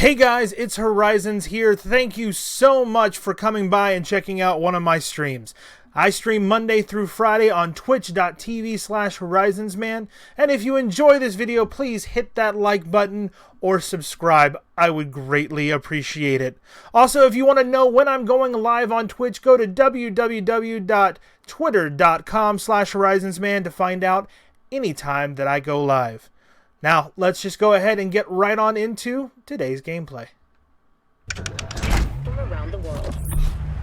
Hey guys, it's Horizons here. Thank you so much for coming by and checking out one of my streams. I stream Monday through Friday on twitch.tv/horizonsman, and if you enjoy this video, please hit that like button or subscribe. I would greatly appreciate it. Also, if you want to know when I'm going live on Twitch, go to www.twitter.com/horizonsman to find out anytime that I go live. Now, let's just go ahead and get right on into today's gameplay. From around the world,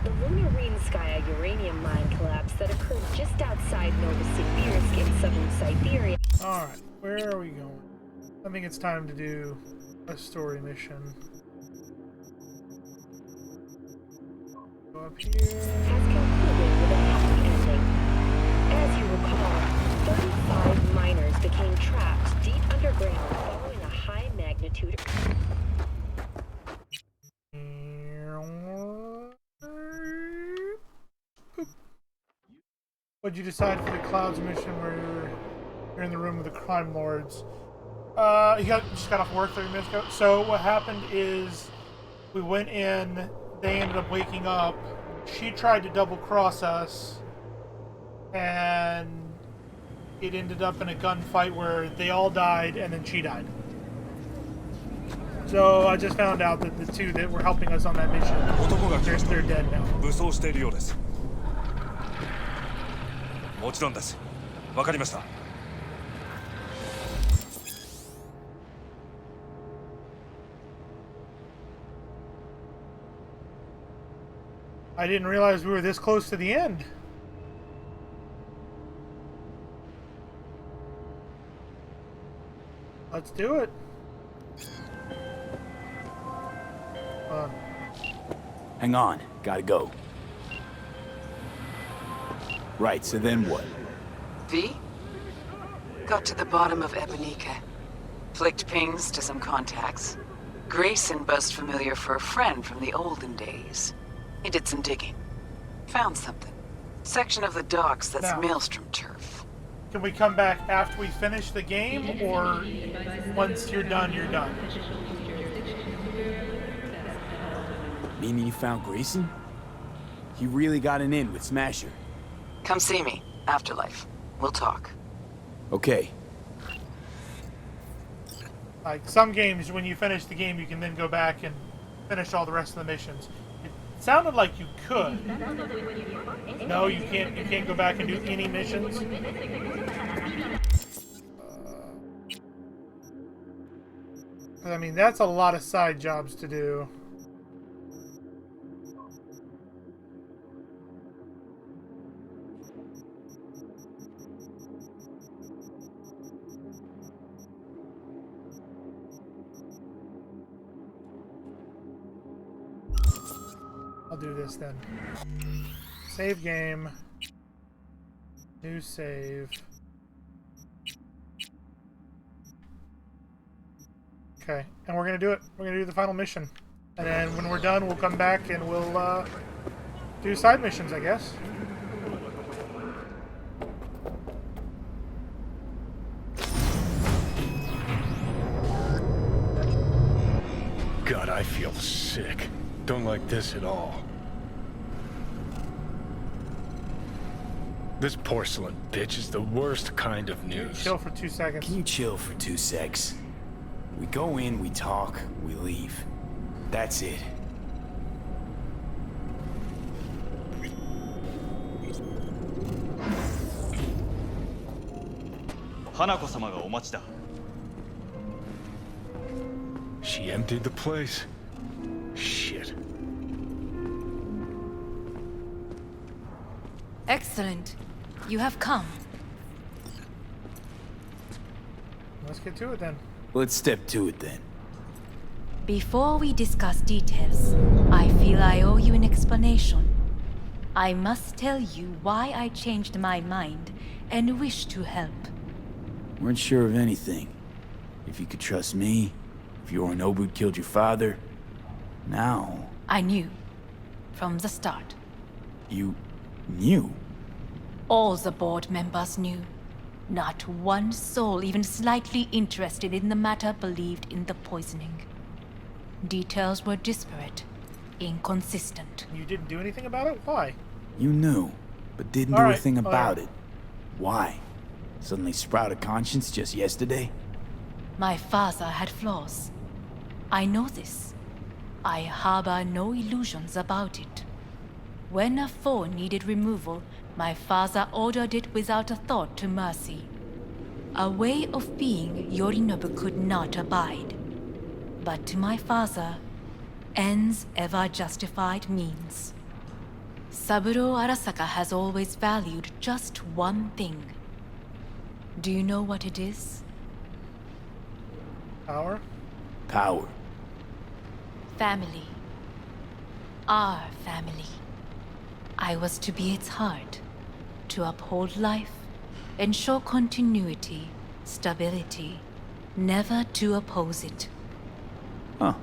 the lunar Rinskaya uranium mine collapse that occurred just outside Novosibirsk in southern Siberia. Alright, where are we going? I think it's time to do a story mission. Go up here. Has concluded with a happy ending. As you recall, 35 miners became trapped deep underground following a high magnitude. What'd you decide for the Clouds mission where you're in the room with the crime lords? He just got off work 30 minutes ago. So what happened is we went in, they ended up waking up, she tried to double cross us, and it ended up in a gunfight where they all died and then she died. So I just found out that the two that were helping us on that mission, they're dead now. もちろんです。わかりました。I didn't realize we were this close to the end. Let's do it. Hang on, gotta go. Right, so then what? V? Got to the bottom of Ebonica. Flicked pings to some contacts. Grayson buzzed familiar for a friend from the olden days. He did some digging. Found something. Section of the docks that's Now, Maelstrom turf. can we come back after we finish the game, or once you're done, you're done? Meaning you found Grayson? He really got an in with Smasher. Come see me. Afterlife. We'll talk. Okay. Like some games, when you finish the game, you can then go back and finish all the rest of the missions. It sounded like you could. No, you can't. You can't go back and do any missions. I mean, that's a lot of side jobs to do. I'll do this then. Save game. New save. Okay, and we're gonna do it. We're gonna do the final mission. And then when we're done, we'll come back and we'll do side missions, I guess. God, I feel sick. Don't like this at all. This porcelain bitch is the worst kind of news. Chill for 2 seconds. Can you chill for 2 secs? We go in, we talk, we leave. That's it. Hanako-samaがお待ちだ。 She emptied the place. Shit. Excellent. You have come. Let's get to it then. Let's step to it then. Before we discuss details, I feel I owe you an explanation. I must tell you why I changed my mind and wish to help. Weren't sure of anything. If you could trust me, if Yorinobu killed your father. Now... I knew. From the start. You... knew? All the board members knew. Not one soul even slightly interested in the matter believed in the poisoning. Details were disparate, inconsistent. You didn't do anything about it? Why? You knew, but didn't do a Alright, thing about alright. it. Why? Suddenly sprout a conscience just yesterday? My father had flaws. I know this. I harbor no illusions about it. When a foe needed removal, my father ordered it without a thought to mercy. A way of being Yorinobu could not abide. But to my father, ends ever justified means. Saburo Arasaka has always valued just one thing. Do you know what it is? Power? Power. Family. Our family. I was to be its heart, to uphold life, ensure continuity, stability, never to oppose it. Huh.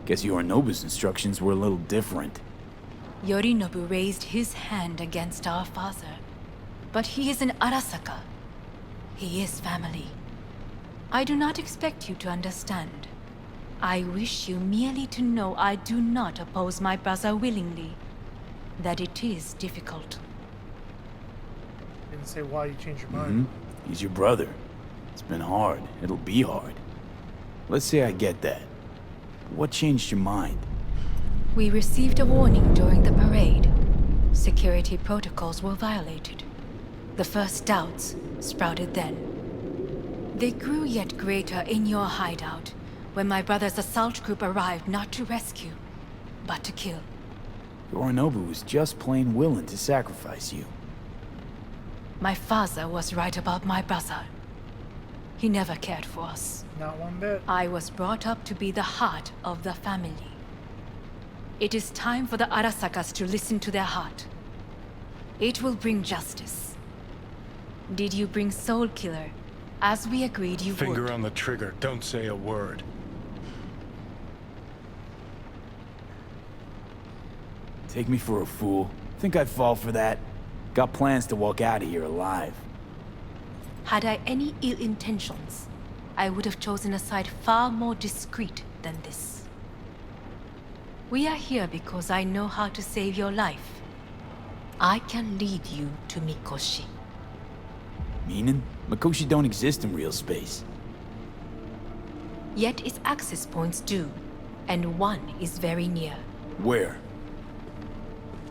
Guess Yorinobu's instructions were a little different. Yorinobu raised his hand against our father, but he is an Arasaka. He is family. I do not expect you to understand. I wish you merely to know I do not oppose my brother willingly, that it is difficult. Didn't say why you changed your mind. He's your brother. It's been hard. It'll be hard. Let's say I get that. What changed your mind? We received a warning during the parade. Security protocols were violated. The first doubts sprouted then. They grew yet greater in your hideout, when my brother's assault group arrived not to rescue, but to kill. Yorinobu was just plain willing to sacrifice you. My father was right about my brother. He never cared for us. Not one bit. I was brought up to be the heart of the family. It is time for the Arasakas to listen to their heart. It will bring justice. Did you bring Soul Killer, as we agreed you would? Finger on the trigger. Don't say a word. Take me for a fool. Think I'd fall for that? Got plans to walk out of here alive. Had I any ill intentions, I would have chosen a side far more discreet than this. We are here because I know how to save your life. I can lead you to Mikoshi. Meaning? Mikoshi don't exist in real space. Yet its access points do, and one is very near. Where?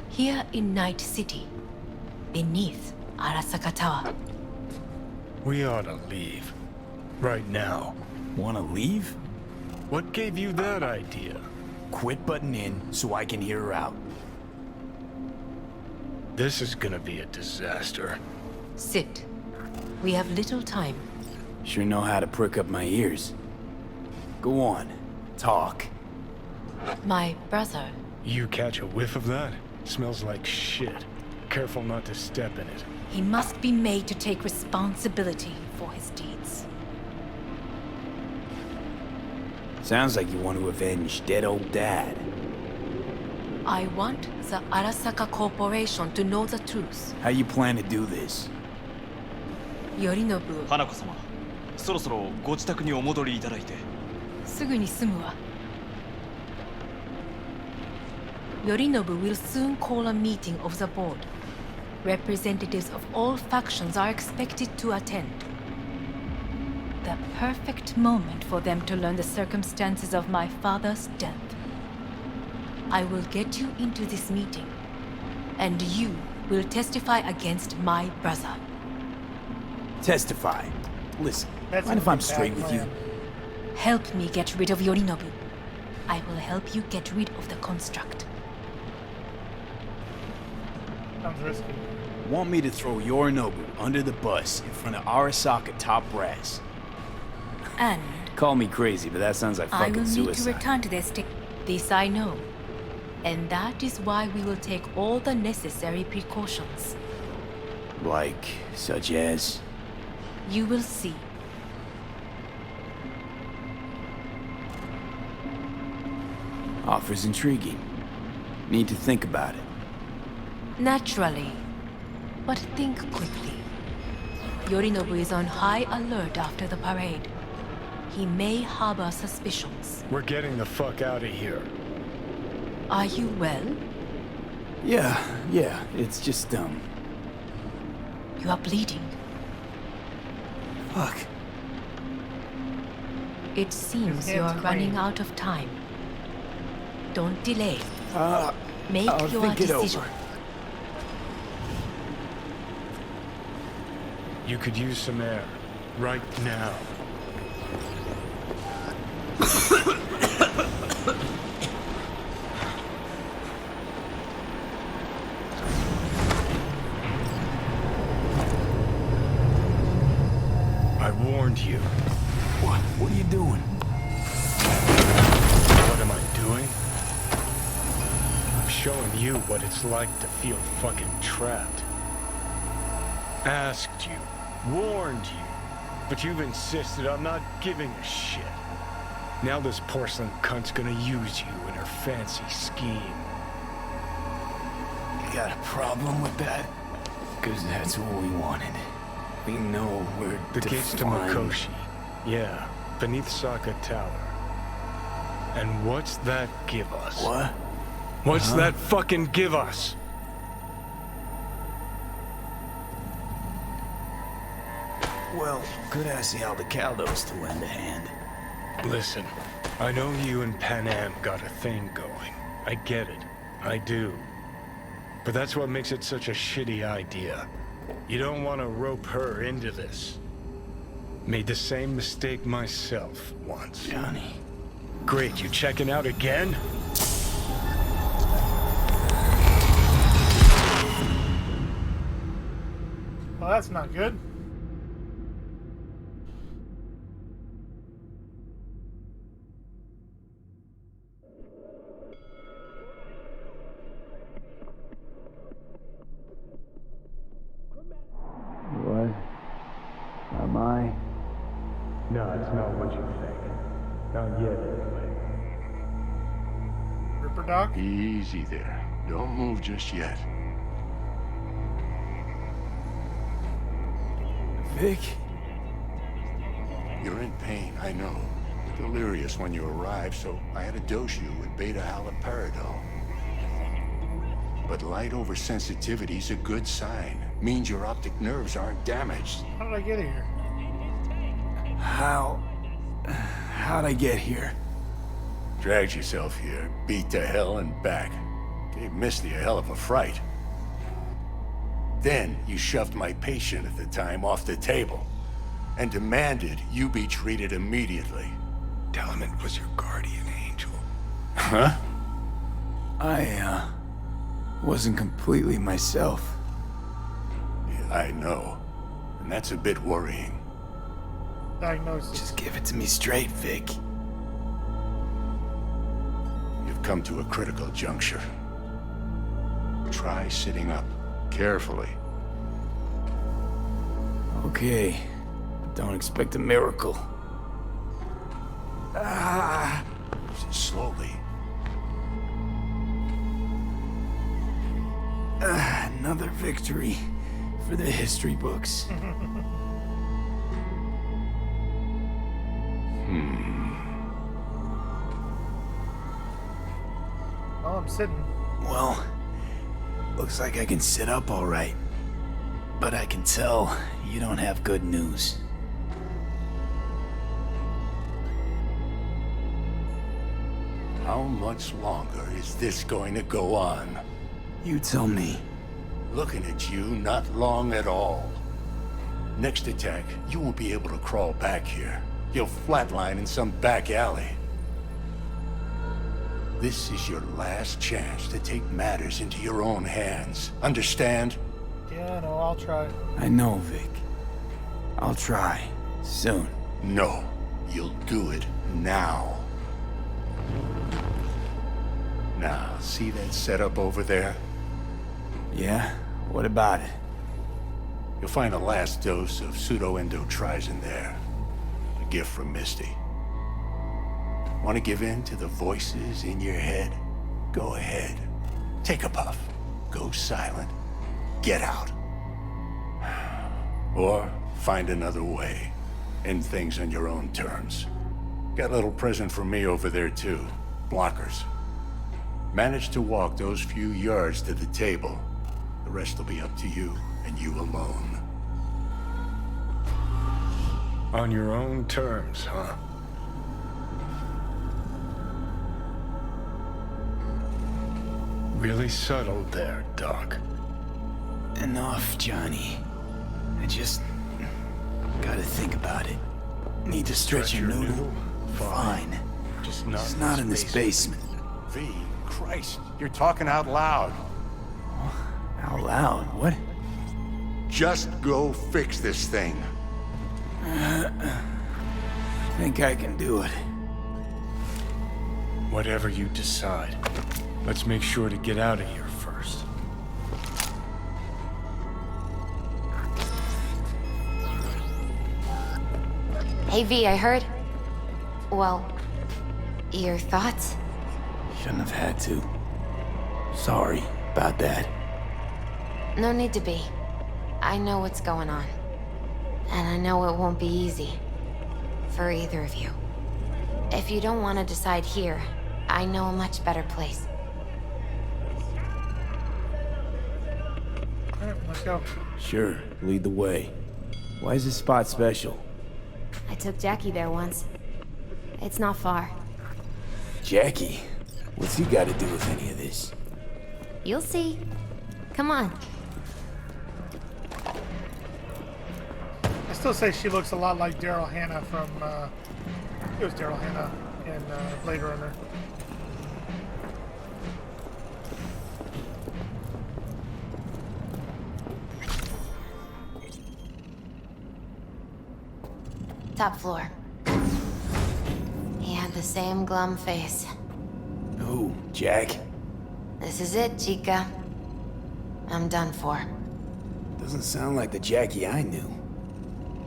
Here in Night City, beneath Arasaka Tower. We ought to leave. Right now. Wanna leave? What gave you that idea? Quit butting in so I can hear her out. This is gonna be a disaster. Sit. We have little time. Sure know how to prick up my ears. Go on. Talk. My brother. You catch a whiff of that? Smells like shit. Careful not to step in it. He must be made to take responsibility for his deeds. Sounds like you want to avenge dead old dad. I want the Arasaka Corporation to know the truth. How you plan to do this? Yorinobu, 花子様、そろそろご自宅にお戻りいただいて。すぐに済むわ。Yorinobu will soon call a meeting of the board. Representatives of all factions are expected to attend. The perfect moment for them to learn the circumstances of my father's death. I will get you into this meeting, and you will testify against my brother. Testify. Listen, That's mind if a I'm bad straight with you? plan. Help me get rid of Yorinobu. I will help you get rid of the construct. Sounds risky. Want me to throw Yorinobu under the bus in front of Arasaka top brass? And Call me crazy, but that sounds like I fucking will need to suicide. return to their stick. This I know. And that is why we will take all the necessary precautions. Like, such as? You will see. Offers intriguing. Need to think about it. Naturally. But think quickly. Yorinobu is on high alert after the parade. he may harbor suspicions. We're getting the fuck out of here. Are you well? Yeah, it's just, You are bleeding. fuck. It seems you hands are are running clean. out of time. Don't delay. Make I'll your think it decision. over. You could use some air. Right now. I warned you. What are you doing? What am I doing? I'm showing you what it's like to feel fucking trapped. Asked you, warned you, but you've insisted on not giving a shit. Now this porcelain cunt's gonna use you in her fancy scheme. You got a problem with that? Because that's what we wanted. We know where The gates to Makoshi. Yeah, beneath Saka Tower. And what's that give us? What? What's that fucking give us? Well, could ask the Aldecaldos to lend a hand. Listen, I know you and Panam got a thing going. I get it. I do. But that's what makes it such a shitty idea. You don't want to rope her into this. Made the same mistake myself once. Johnny. Great, you checking out again? Well, that's not good. What? Am I? No, it's not what you think. Not yet, anyway. Ripper Doc. Easy there. Don't move just yet. Vic? You're in pain, I know. Delirious when you arrived, so I had to dose you with beta-haloperidol. But light oversensitivity's a good sign. Means your optic nerves aren't damaged. How did I get here? How'd I get here? Dragged yourself here, beat to hell and back. Gave Misty a hell of a fright. Then you shoved my patient at the time off the table and demanded you be treated immediately. Tell him it was your guardian angel. Huh? I, wasn't completely myself. Yeah, I know. And that's a bit worrying. Diagnosis. Just give it to me straight, Vic. You've come to a critical juncture. Try sitting up, carefully. Okay. Don't expect a miracle. Slowly. Another victory for the history books. Oh, I'm sitting. Well, looks like I can sit up all right. But I can tell you don't have good news. How much longer is this going to go on? You tell me. Looking at you, not long at all. Next attack, you won't be able to crawl back here. You'll flatline in some back alley. This is your last chance to take matters into your own hands. Understand? Yeah, no, I'll try. I know, Vic. I'll try. Soon. No, you'll do it now. Now, see that setup over there? Yeah? What about it? You'll find a last dose of pseudo-endotrizin there. A gift from Misty. Want to give in to the voices in your head? Go ahead. Take a puff. Go silent. Get out. Or find another way. End things on your own terms. Got a little present for me over there, too. Blockers. Manage to walk those few yards to the table. The rest will be up to you, and you alone. On your own terms, huh? Really subtle there, Doc. Enough, Johnny. I just gotta think about it. Need to stretch your noodle? Fine. Just not in this basement. V, Christ, you're talking out loud. Out loud? What? Just go fix this thing. Think I can do it. Whatever you decide. Let's make sure to get out of here first. Hey V, I heard... Well, your thoughts? Shouldn't have had to. Sorry about that. No need to be. I know what's going on. And I know it won't be easy. For either of you. If you don't want to decide here, I know a much better place. Alright, let's go. Sure, lead the way. Why is this spot special? I took Jackie there once. It's not far. Jackie? What's he got to do with any of this? You'll see. Come on. I still say she looks a lot like Daryl Hannah from, it was Daryl Hannah in Blade Runner. Top floor. He had the same glum face. Who, Jack? This is it, Chica. I'm done for. Doesn't sound like the Jackie I knew.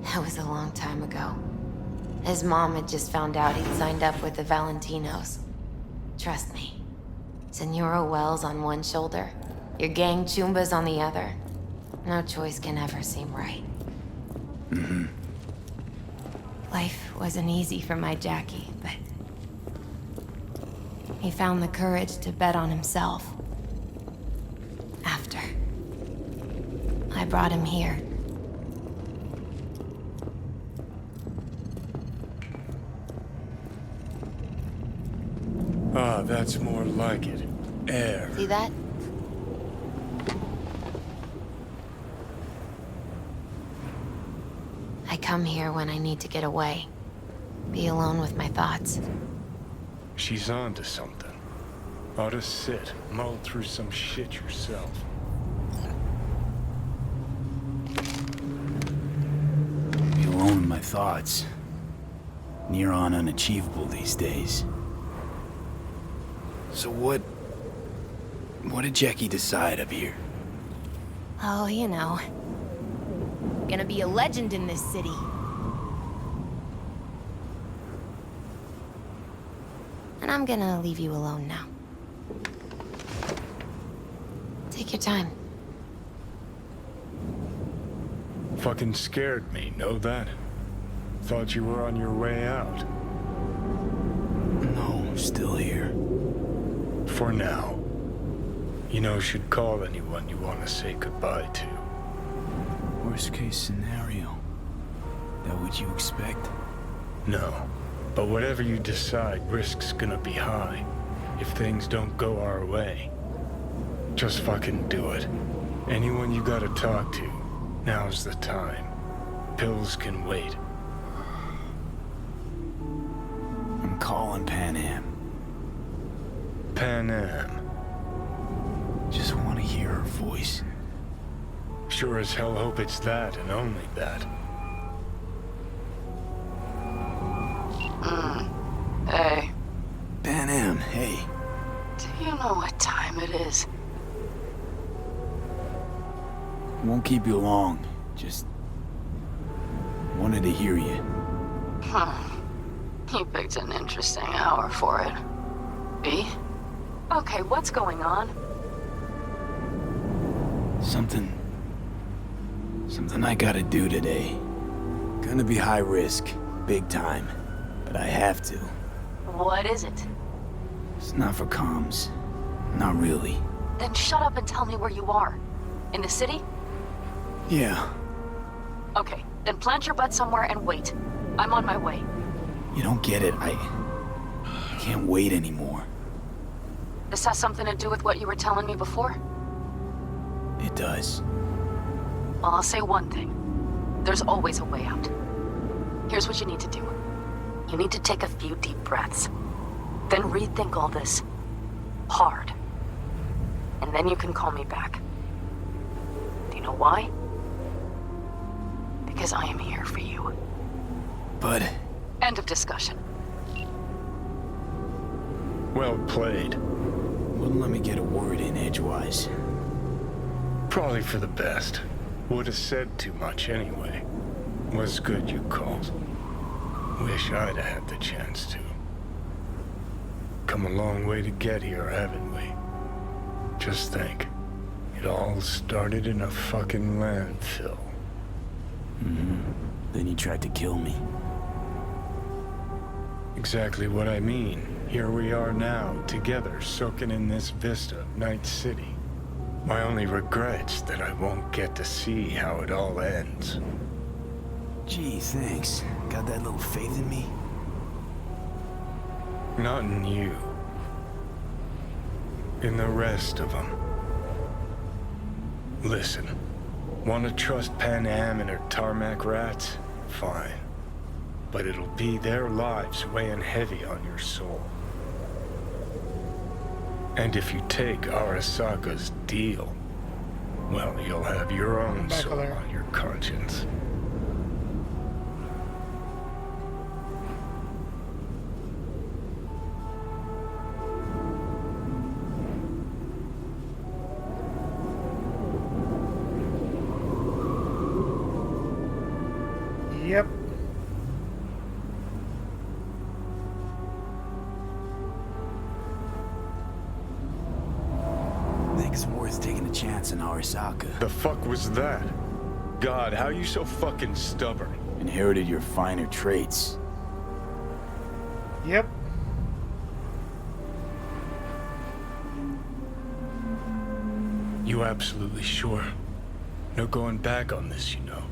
That was a long time ago. His mom had just found out he'd signed up with the Valentinos. Trust me. Senora Wells on one shoulder, your gang Chumbas on the other. No choice can ever seem right. Mm-hmm. Life wasn't easy for my Jackie, but... he found the courage to bet on himself. After. I brought him here. Ah, that's more like it. Air. See that? I come here when I need to get away. Be alone with my thoughts. She's on to something. Ought to sit, mull through some shit yourself. Be alone with my thoughts. Near on unachievable these days. So what did Jackie decide up here? Oh, you know. Gonna be a legend in this city. And I'm gonna leave you alone now. Take your time. Fucking scared me, know that? Thought you were on your way out. No, still here. For now. You know, should call anyone you want to say goodbye to. Worst case scenario. That what you expect? No. But whatever you decide, risk's gonna be high. If things don't go our way. Just fucking do it. Anyone you gotta talk to, now's the time. Pills can wait. I'm calling Pan Am. Pan Am. Just want to hear her voice. Sure as hell hope it's that and only that. Hey, Pan Am, hey. do you know what time it is? Won't keep you long. Just wanted to hear you. You picked an interesting hour for it. B? Okay, what's going on? Something I gotta do today. Gonna be high risk, big time. but I have to. What is it? It's not for comms. Not really. Then shut up and tell me where you are. In the city? Yeah. Okay, then plant your butt somewhere and wait. I'm on my way. You don't get it. I can't wait anymore. This has something to do with what you were telling me before? It does. Well, I'll say one thing. There's always a way out. Here's what you need to do. You need to take a few deep breaths. Then rethink all this. Hard. And then you can call me back. Do you know why? Because I am here for you. But... End of discussion. Well played. Wouldn't let me get a word in edgewise. Probably for the best. Would have said too much anyway. Was good you called. Wish I'd have had the chance to. Come a long way to get here, haven't we? Just think. It all started in a fucking landfill. Then you tried to kill me. Exactly what I mean. Here we are now, together, soaking in this vista of Night City. My only regret's that I won't get to see how it all ends. Gee, thanks. Got that little faith in me? Not in you. In the rest of them. Listen, want to trust Pan Am and her tarmac rats? Fine. But it'll be their lives weighing heavy on your soul. And if you take Arasaka's deal, well, you'll have your own soul on your conscience. Yep. Think it's worth taking a chance on Arasaka. The fuck was that? God, how you so fucking stubborn? Inherited your finer traits. Yep. You absolutely sure? No going back on this, you know.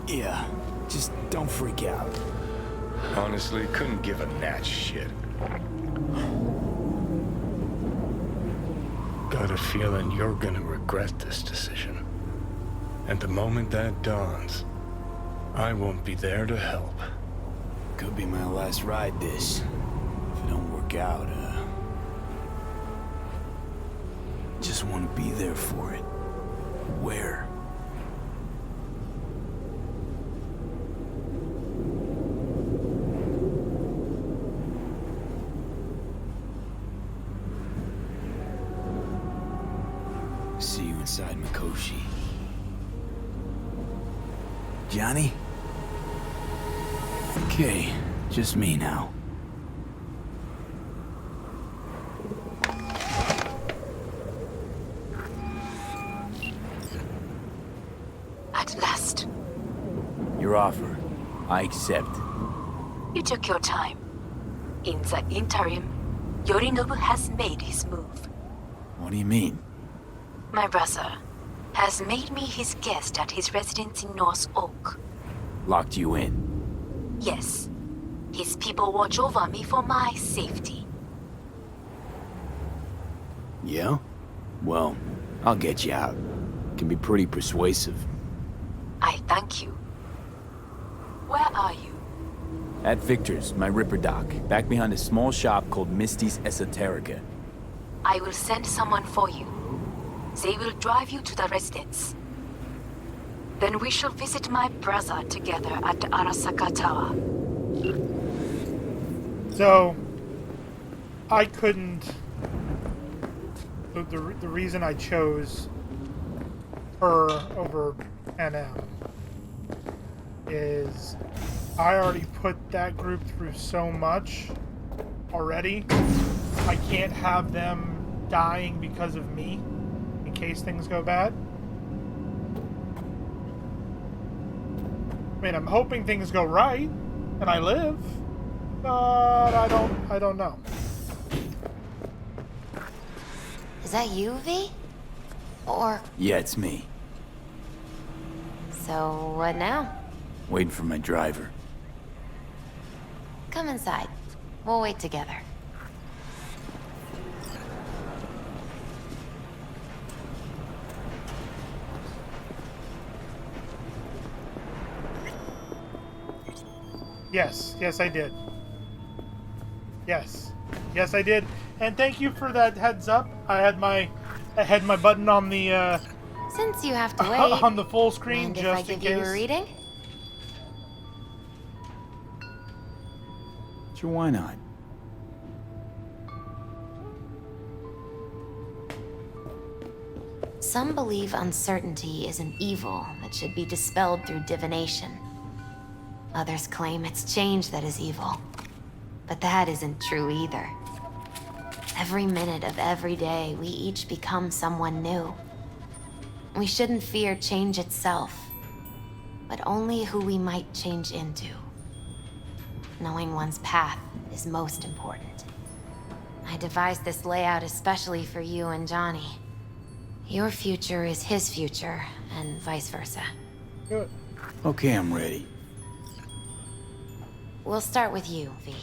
Yeah, just don't freak out. Honestly, couldn't give a gnat's shit. Got a feeling you're gonna regret this decision. And the moment that dawns, I won't be there to help. Could be my last ride this. If it don't work out, just want to be there for it. Where? See you inside Mikoshi. Johnny? Okay, just me now. At last. Your offer. I accept. You took your time. In the interim, Yorinobu has made his move. What do you mean? My brother has made me his guest at his residence in North Oak. Locked you in? Yes. His people watch over me for my safety. Yeah? Well, I'll get you out. Can be pretty persuasive. I thank you. Where are you? At Victor's, my Ripper dock, back behind a small shop called Misty's Esoterica. I will send someone for you. They will drive you to the residence. Then we shall visit my brother together at Arasaka Tower. So, I couldn't... The reason I chose her over Pan Am is I already put that group through so much already. I can't have them dying because of me in case things go bad. I mean, I'm hoping things go right and I live, but I don't know. Is that you, V? Or... Yeah, it's me. So, what now? Waiting for my driver. Come inside. We'll wait together. Yes, yes I did. Yes. Yes I did. And thank you for that heads up. I had my button on the Since you have to wait, on the full screen mind if just I in give you case. a reading? Sure, why not? Some believe uncertainty is an evil that should be dispelled through divination. Others claim it's change that is evil. But that isn't true either. Every minute of every day, we each become someone new. We shouldn't fear change itself, but only who we might change into. Knowing one's path is most important. I devised this layout especially for you and Johnny. Your future is his future, and vice versa. Good. Okay, I'm ready. We'll start with you, V.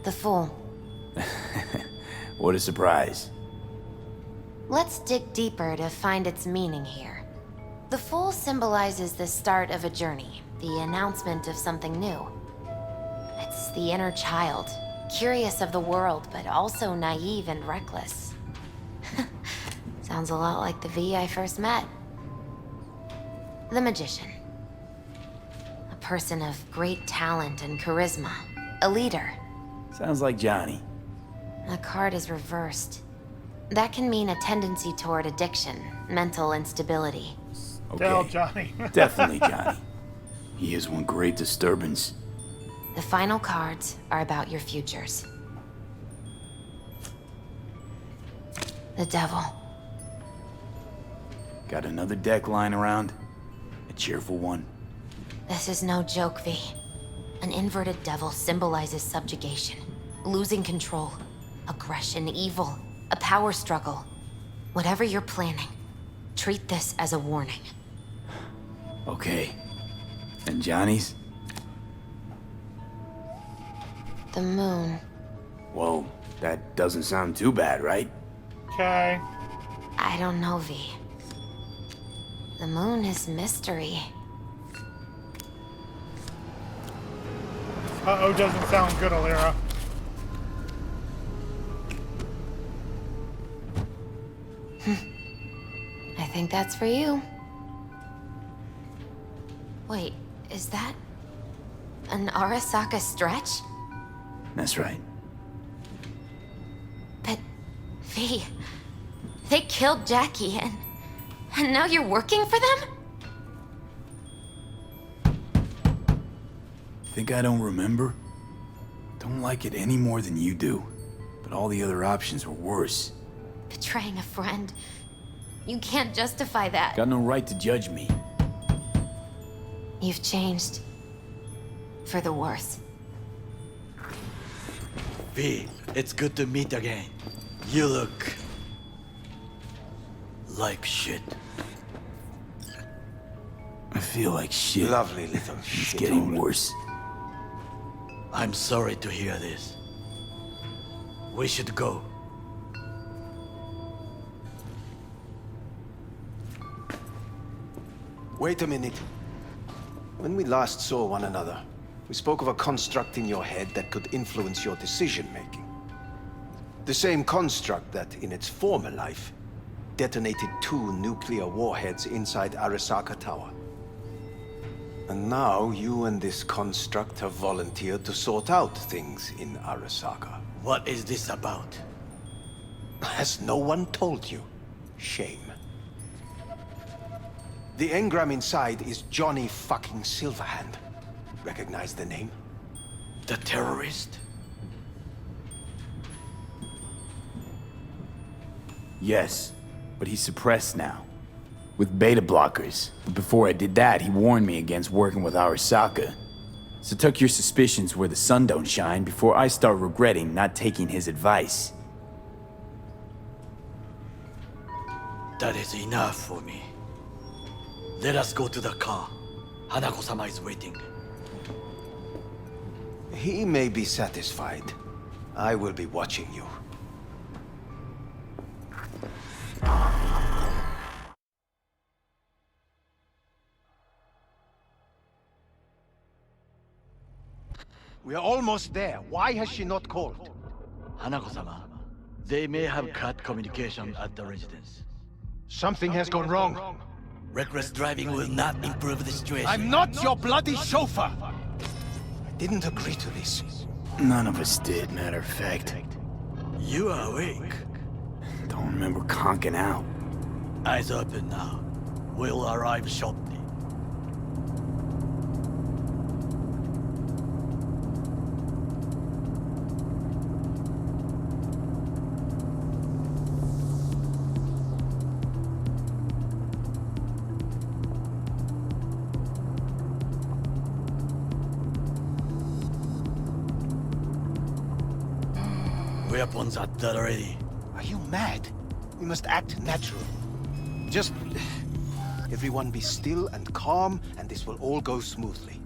The Fool. What a surprise. Let's dig deeper to find its meaning here. The Fool symbolizes the start of a journey, the announcement of something new. It's the inner child, curious of the world, but also naive and reckless. Sounds a lot like the V I first met. The Magician. A person of great talent and charisma. A leader. Sounds like Johnny. The card is reversed. That can mean a tendency toward addiction, mental instability. Tell Okay, Johnny. definitely Johnny. He is one great disturbance. The final cards are about your futures. The Devil. Got another deck lying around? A cheerful one? This is no joke, V. An inverted devil symbolizes subjugation, losing control, aggression, evil, a power struggle. Whatever you're planning, treat this as a warning. Okay. And Johnny's? The Moon. Whoa, that doesn't sound too bad, right? Okay. I don't know, V. The Moon is mystery. Uh-oh, doesn't sound good, Alira. I think that's for you. Wait, is that an Arasaka stretch? That's right. But, V, they killed Jackie and now you're working for them? Think I don't remember? Don't like it any more than you do. But all the other options were worse. Betraying a friend. You can't justify that. Got no right to judge me. You've changed. For the worse. V, it's good to meet again. You look... like shit. I feel like shit. Lovely little It's shit. getting worse. I'm sorry to hear this. We should go. Wait a minute. When we last saw one another, we spoke of a construct in your head that could influence your decision-making. The same construct that, in its former life, detonated 2 nuclear warheads inside Arasaka Tower. And now you and this construct have volunteered to sort out things in Arasaka. What is this about? Has no one told you? Shame. The engram inside is Johnny fucking Silverhand. Recognize the name? The terrorist? Yes, but he's suppressed now. with beta blockers. But before I did that, he warned me against working with Arasaka. So tuck your suspicions where the sun don't shine before I start regretting not taking his advice. That is enough for me. Let us go to the car. Hanako-sama is waiting. He may be satisfied. I will be watching you. We are almost there. Why has she not called? Hanako-sama, they may have cut communication at the residence. Something has gone wrong. Reckless driving will not improve the situation. I'm not your bloody chauffeur! I didn't agree to this. None of us did, matter of fact. You are awake. Don't remember conking out. Eyes open now. We'll arrive shortly. Weapons at the ready. Are you mad? We must act natural. Just... everyone be still and calm, and this will all go smoothly.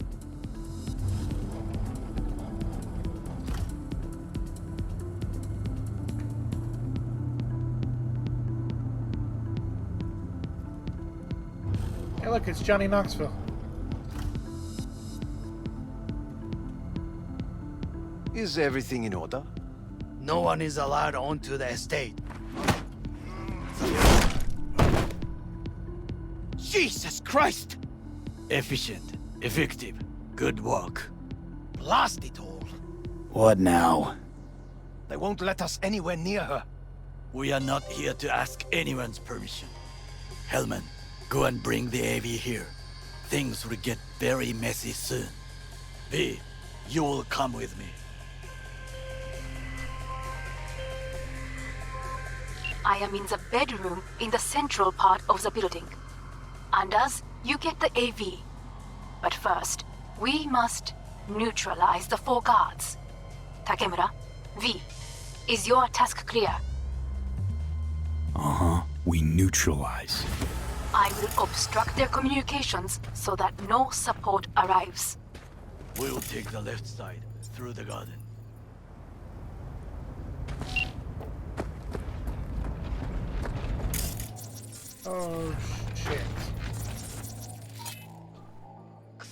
Hey, look, it's Johnny Knoxville. Is everything in order? No one is allowed onto the estate. Jesus Christ! Efficient, effective, good work. Blast it all! What now? They won't let us anywhere near her. We are not here to ask anyone's permission. Hellman, go and bring the AV here. Things will get very messy soon. V, you will come with me. I am in the bedroom in the central part of the building. Anders, you get the AV. But first, we must neutralize the 4 guards. Takemura, V, is your task clear? Uh-huh. We neutralize. I will obstruct their communications so that no support arrives. We'll take the left side, through the garden. Oh, shit.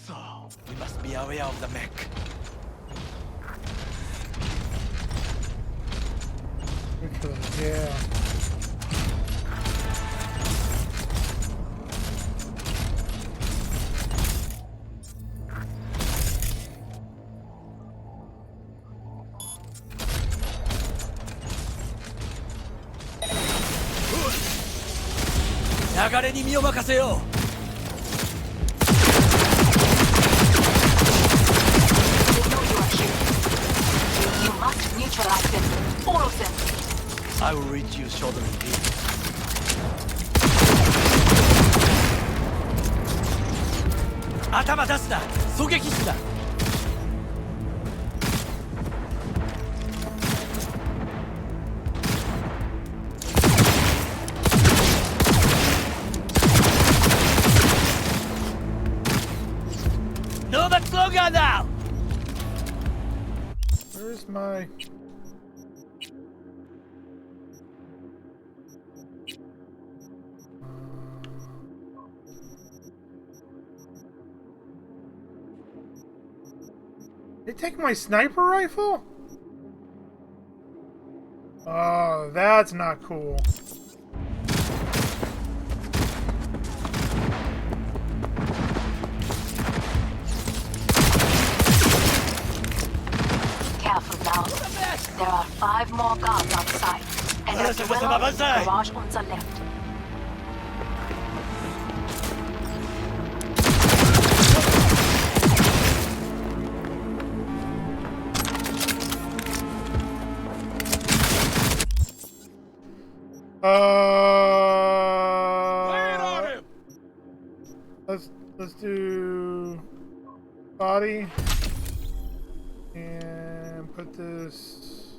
So, we must be aware of the mech. Yeah.流れに身を任せよう。You must neutralize them, all of them. I will reach you shoulder and deep. Atama 出すな。狙撃手だ。No much longer now. Where's my... They take my sniper rifle? Oh, that's not cool. Careful now. There are 5 more guards outside, and a dweller in the garage on the left. Let's do body and put this.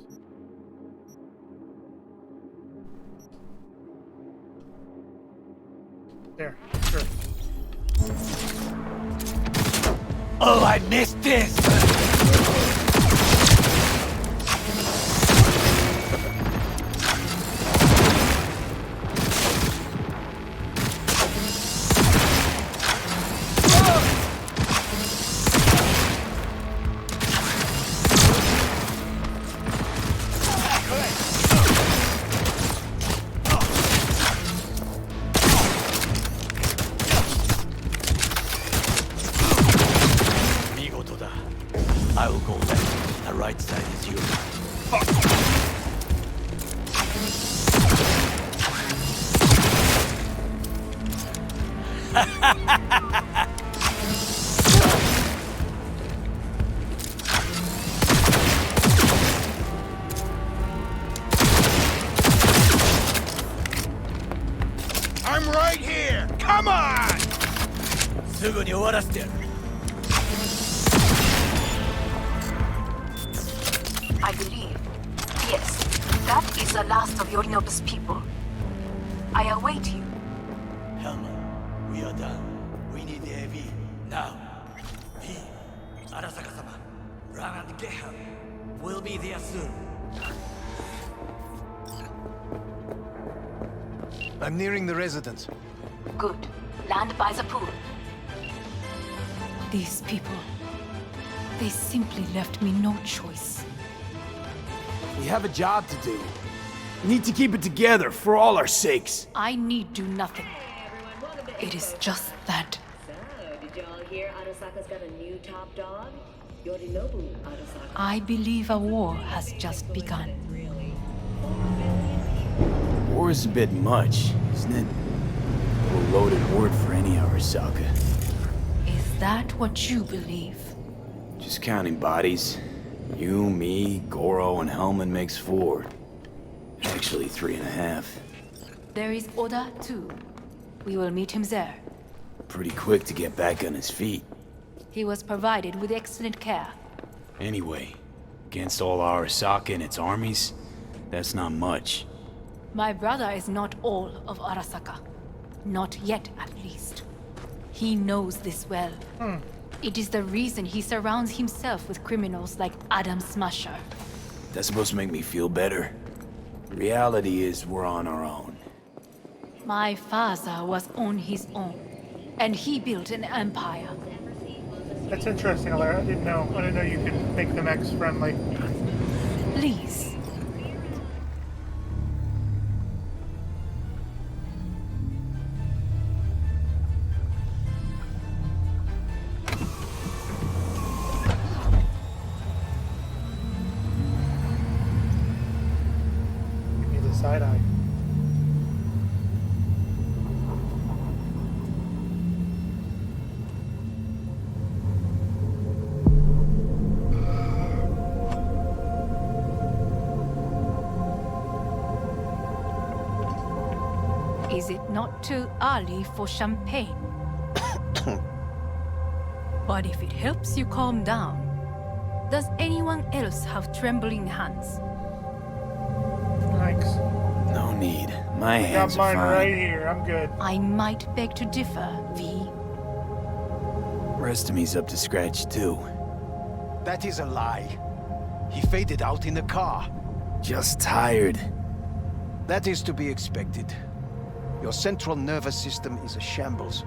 There, sure. Oh, I missed this! I will go left. The right side is yours. I'm right here! Come on! すぐに終わらせてやる。I believe. Yes, that is the last of Yorinobu's people. I await you. Helmet, we are done. We need the AV. Now. V, Arasaka-sama, run and get her. We'll be there soon. I'm nearing the residence. Good. Land by the pool. These people, they simply left me no choice. We have a job to do. We need to keep it together for all our sakes. I need do nothing. It is just that. So, did y'all hear Arasaka's got a new top dog? Yorinobu Arasaka. I believe a war has just begun. Really? War is a bit much, isn't it? A loaded word for any Arasaka. Is that what you believe? Just counting bodies. You, me, Goro, and Hellman makes 4. Actually, 3.5. There is Oda too. We will meet him there. Pretty quick to get back on his feet. He was provided with excellent care. Anyway, against all Arasaka and its armies, that's not much. My brother is not all of Arasaka. Not yet, at least. He knows this well. It is the reason he surrounds himself with criminals like Adam Smasher. That's supposed to make me feel better. Reality is we're on our own. My father was on his own, and he built an empire. That's interesting, Alara. I didn't know you could make them X-friendly. Please. Give me the side eye. Is it not too early for champagne? But if it helps you calm down, does anyone else have trembling hands? Thanks. No need. My I got hands are mine fine. right here. I'm good. I might beg to differ, V. Rest of me's up to scratch too. That is a lie. He faded out in the car. Just tired. That is to be expected. Your central nervous system is a shambles.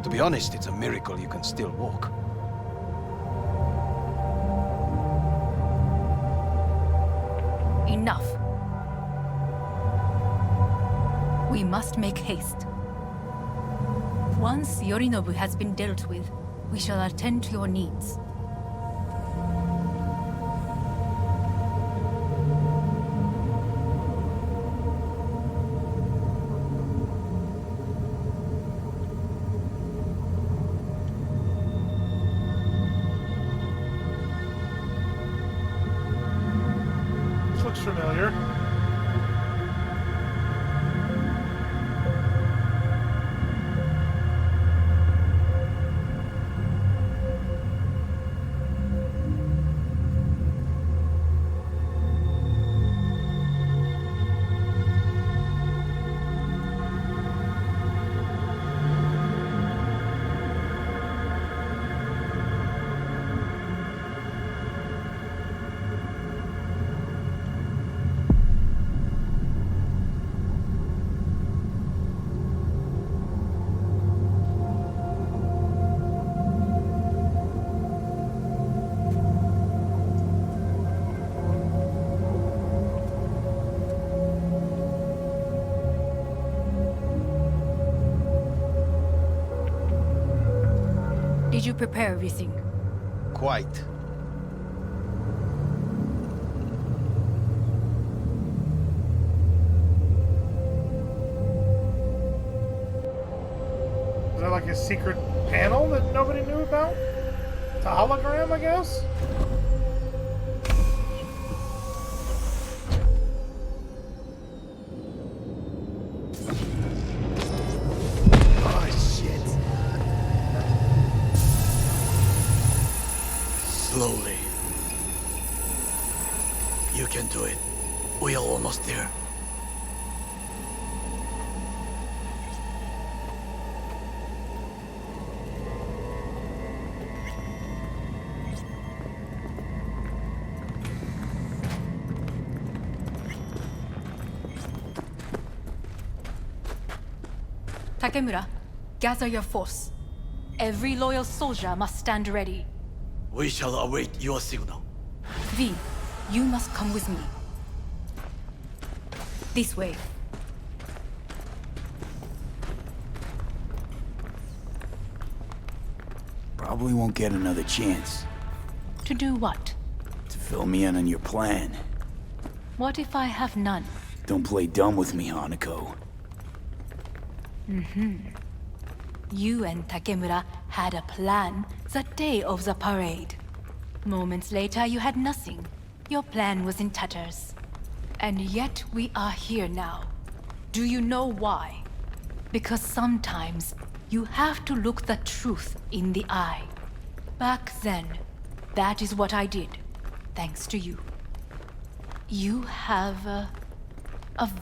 To be honest, it's a miracle you can still walk. Enough. We must make haste. Once Yorinobu has been dealt with, we shall attend to your needs. This looks familiar. Did you prepare everything? Quite. Is there like a secret panel that nobody knew about? It's a hologram, I guess? Oh, shit. Slowly. You can do it. We are almost there. Takemura, gather your force. Every loyal soldier must stand ready. We shall await your signal. V, you must come with me. This way. Probably won't get another chance. To do what? To fill me in on your plan. What if I have none? Don't play dumb with me, Hanako. You and Takemura had a plan the day of the parade. Moments later, you had nothing. Your plan was in tatters. And yet we are here now. Do you know why? Because sometimes you have to look the truth in the eye. Back then, that is what I did, thanks to you. You have a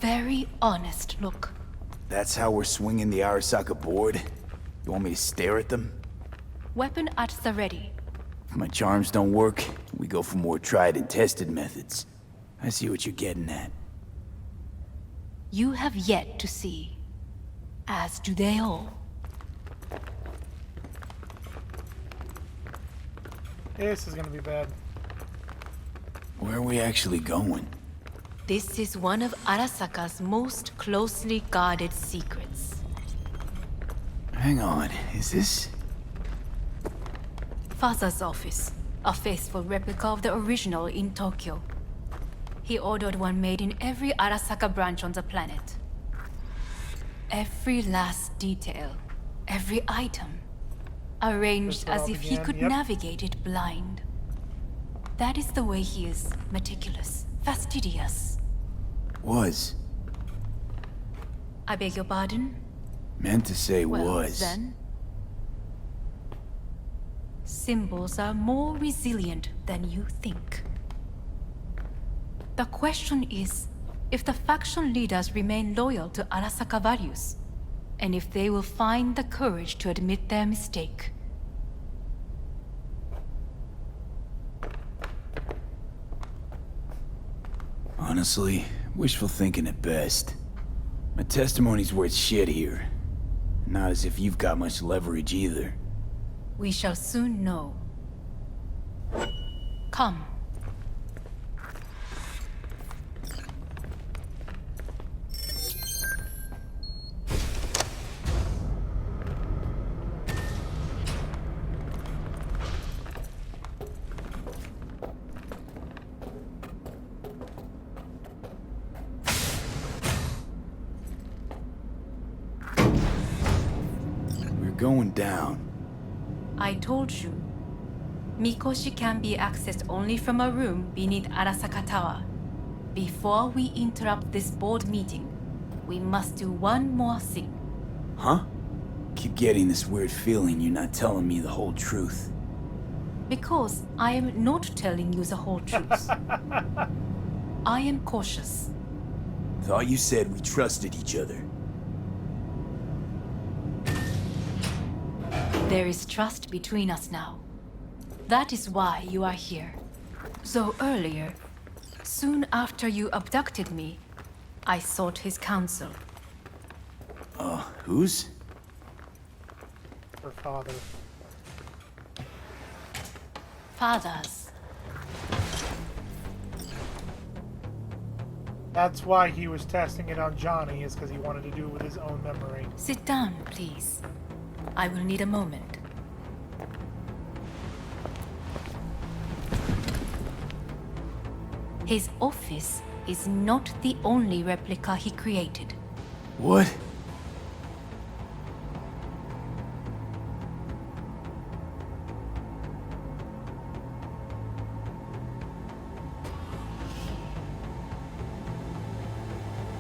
very honest look. That's how we're swinging the Arasaka board? You want me to stare at them? Weapon at the ready. If my charms don't work, we go for more tried and tested methods. I see what you're getting at. You have yet to see, as do they all. This is gonna be bad. Where are we actually going? This is one of Arasaka's most closely guarded secrets. Hang on, is this... Father's office, a faithful replica of the original in Tokyo. He ordered one made in every Arasaka branch on the planet. Every last detail, every item, arranged as if he could navigate it blind. That is the way he is, meticulous, fastidious. Was. I beg your pardon? Meant to say Well, was. then. Symbols are more resilient than you think. The question is, if the faction leaders remain loyal to Arasaka values, and if they will find the courage to admit their mistake. Honestly, wishful thinking at best. My testimony's worth shit here. Not as if you've got much leverage either. We shall soon know. Come. Going down. I told you. Mikoshi can be accessed only from a room beneath Arasaka Tower. Before we interrupt this board meeting, we must do one more thing. Huh? Keep getting this weird feeling you're not telling me the whole truth. Because I am not telling you the whole truth. I am cautious. Thought you said we trusted each other. There is trust between us now. That is why you are here. So earlier, soon after you abducted me, I sought his counsel. Whose? Her father. Father's. That's why he was testing it on Johnny, is because he wanted to do it with his own memory. Sit down, please. I will need a moment. His office is not the only replica he created. What?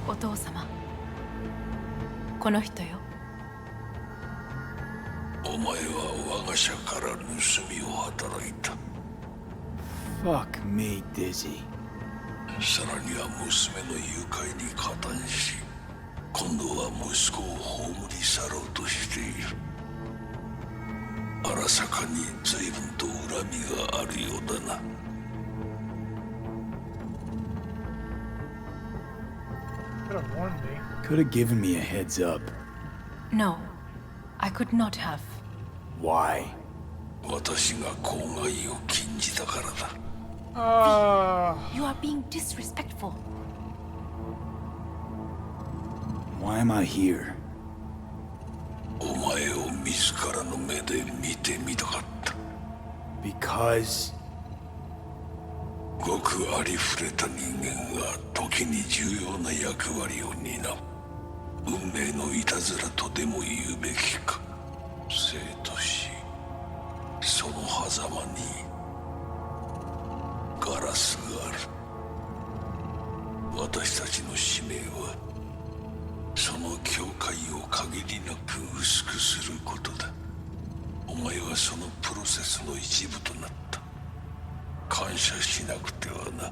Otou-sama. この人よ。お前は我が社から盗みを働いた。Fuck me, Dizzy. さらには娘の誘拐に加担し、今度は息子を葬り去ろうとしている。荒坂に随分と恨みがあるようだな。Could have warned me. Could have given me a heads up. No, I could not have. Why? 私が公害を禁じたからだ。You are being disrespectful. Why am I here? お前を自らの目で見てみたかった。Because... ごくありふれた人間が時に重要な役割を担う。運命のいたずらとでも言うべきか。生と死、その狭間にガラスがある。私たちの使命はその境界を限りなく薄くすることだ。お前はそのプロセスの一部となった。感謝しなくてはな。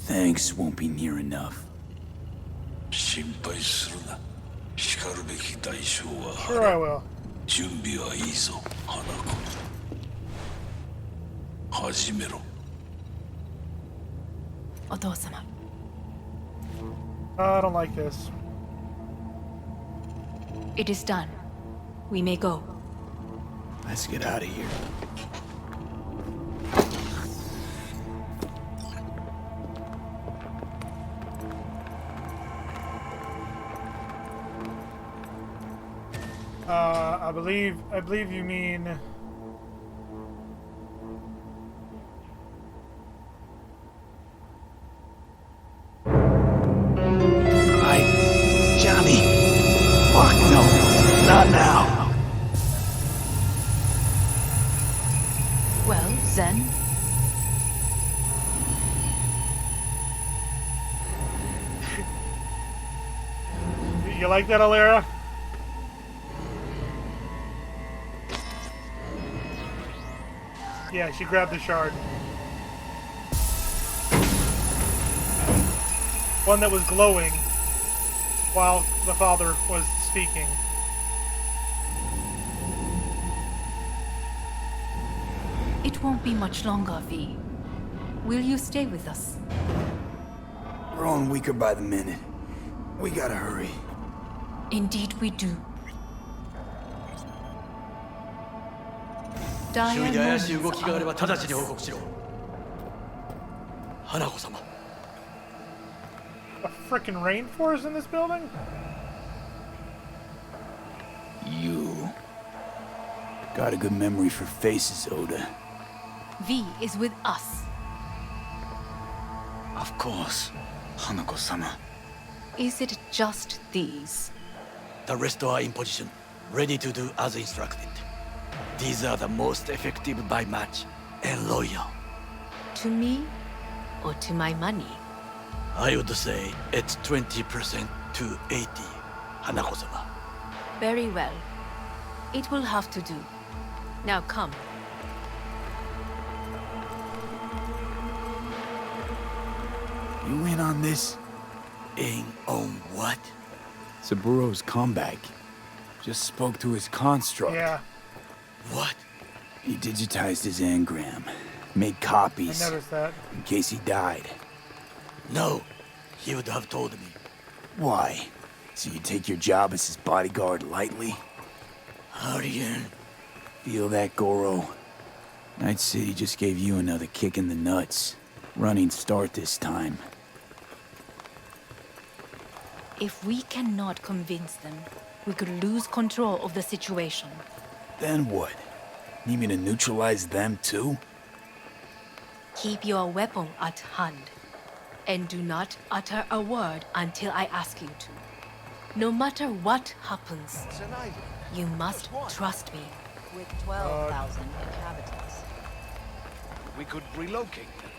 Thanks won't be near enough. 心配するな。しかるべき代償は Sure I will. 準備はいいぞ、花子。始めろ。お父様。I don't like this. It is done. We may go. Let's get out of here. I believe you mean... Johnny! Fuck no! Not now! Well, then... You like that, Alera? Yeah, she grabbed the shard. One that was glowing while the father was speaking. It won't be much longer, V. Will you stay with us? Growing weaker by the minute. We gotta hurry. Indeed we do. 周囲で怪しい動きがあれば直ちに報告しろ。花子様。A frickin' rainforest in this building? You... got a good memory for faces, Oda. V is with us. Of course, Hanako-sama. Is it just these? The rest are in position, ready to do as instructed. These are the most effective by match and loyal. To me or to my money? I would say it's 20% to 80, Hanako-sama. Very well. It will have to do. Now come. You in on this? In on what? Saburo's comeback. Just spoke to his construct. Yeah. What? He digitized his engram. Made copies. I noticed that. In case he died. No. He would have told me. Why? So you take your job as his bodyguard lightly? Aryan. Feel that, Goro? Night City just gave you another kick in the nuts. Running start this time. If we cannot convince them, we could lose control of the situation. Then what? Need me to neutralize them too? Keep your weapon at hand. And do not utter a word until I ask you to. No matter what happens, It's an island. you must trust me. With 12,000 inhabitants. We could relocate them.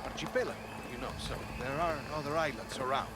Archipelago, you know, so there are other islands around.